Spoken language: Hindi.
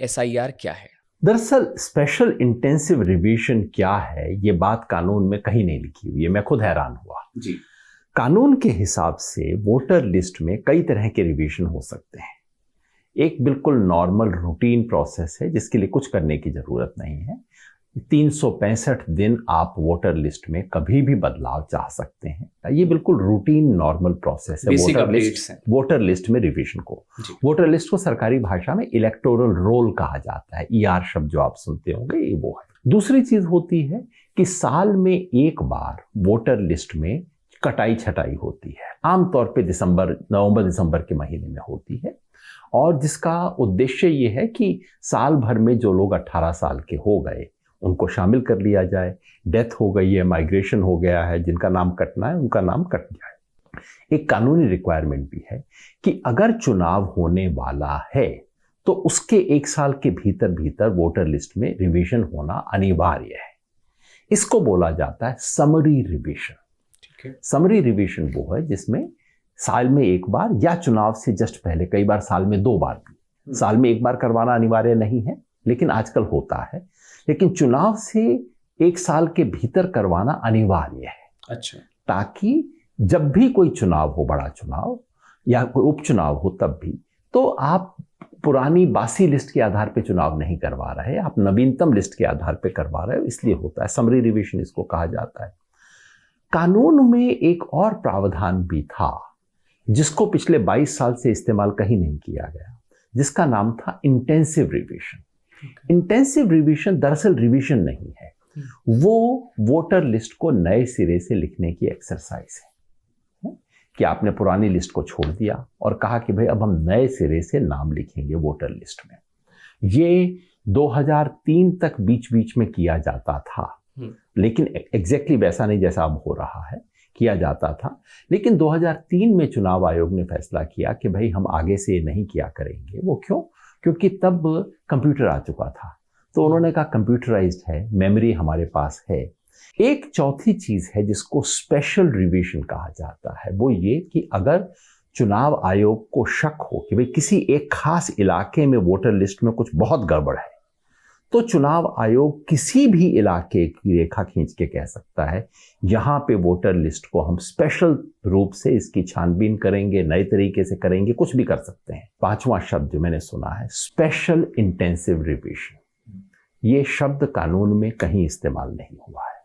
SIR क्या है? दरअसल स्पेशल इंटेंसिव रिवीजन क्या है, ये बात कानून में कहीं नहीं लिखी हुई है। मैं खुद हैरान हुआ जी। कानून के हिसाब से वोटर लिस्ट में कई तरह के रिवीजन हो सकते हैं। एक बिल्कुल नॉर्मल रूटीन प्रोसेस है जिसके लिए कुछ करने की जरूरत नहीं है। 365 दिन आप वोटर लिस्ट में कभी भी बदलाव चाह सकते हैं। ये बिल्कुल रूटीन नॉर्मल प्रोसेस है। वोटर लिस्ट में रिवीजन को, वोटर लिस्ट को सरकारी भाषा में इलेक्टोरल रोल कहा जाता है। ER शब्द जो आप सुनते होंगे ये वो है। दूसरी चीज होती है कि साल में एक बार वोटर लिस्ट में कटाई छटाई होती है। आमतौर पे नवंबर दिसंबर के महीने में होती है और जिसका उद्देश्य ये है कि साल भर में जो लोग 18 साल के हो गए उनको शामिल कर लिया जाए। डेथ हो गई है, माइग्रेशन हो गया है, जिनका नाम कटना है उनका नाम कट जाए। एक कानूनी रिक्वायरमेंट भी है कि अगर चुनाव होने वाला है तो उसके एक साल के भीतर भीतर वोटर लिस्ट में रिवीजन होना अनिवार्य है। इसको बोला जाता है समरी रिवीजन। समरी रिवीजन वो है जिसमें साल में एक बार या चुनाव से जस्ट पहले, कई बार साल में 2 बार भी, साल में एक बार करवाना अनिवार्य नहीं है लेकिन आजकल होता है, लेकिन चुनाव से एक साल के भीतर करवाना अनिवार्य है। अच्छा। ताकि जब भी कोई चुनाव हो, बड़ा चुनाव या कोई उपचुनाव हो, तब भी तो आप पुरानी बासी लिस्ट के आधार पे चुनाव नहीं करवा रहे, आप नवीनतम लिस्ट के आधार पे करवा रहे हो, इसलिए होता है समरी रिवीजन इसको कहा जाता है। कानून में एक और प्रावधान भी था जिसको पिछले 22 साल से इस्तेमाल कहीं नहीं किया गया, जिसका नाम था इंटेंसिव रिवीजन। इंटेंसिव रिवीजन दरअसल रिवीजन नहीं है, वो वोटर लिस्ट को नए सिरे से लिखने की एक्सरसाइज है कि आपने पुरानी लिस्ट को छोड़ दिया और कहा कि भाई अब हम नए सिरे से नाम लिखेंगे वोटर लिस्ट में। ये 2003 तक बीच बीच में किया जाता था, लेकिन एग्जैक्टली वैसा नहीं जैसा अब हो रहा है, किया जाता था। लेकिन 2003 में चुनाव आयोग ने फैसला किया कि भाई हम आगे से ये नहीं किया करेंगे। वो क्यों? क्योंकि तब कंप्यूटर आ चुका था, तो उन्होंने कहा कंप्यूटराइज्ड है, मेमोरी हमारे पास है। एक चौथी चीज है जिसको स्पेशल रिवीजन कहा जाता है, वो ये कि अगर चुनाव आयोग को शक हो कि भाई किसी एक खास इलाके में वोटर लिस्ट में कुछ बहुत गड़बड़ है, तो चुनाव आयोग किसी भी इलाके की रेखा खींच के कह सकता है यहां पे वोटर लिस्ट को हम स्पेशल रूप से इसकी छानबीन करेंगे, नए तरीके से करेंगे, कुछ भी कर सकते हैं। 5वां शब्द जो मैंने सुना है स्पेशल इंटेंसिव रिवीजन, ये शब्द कानून में कहीं इस्तेमाल नहीं हुआ है।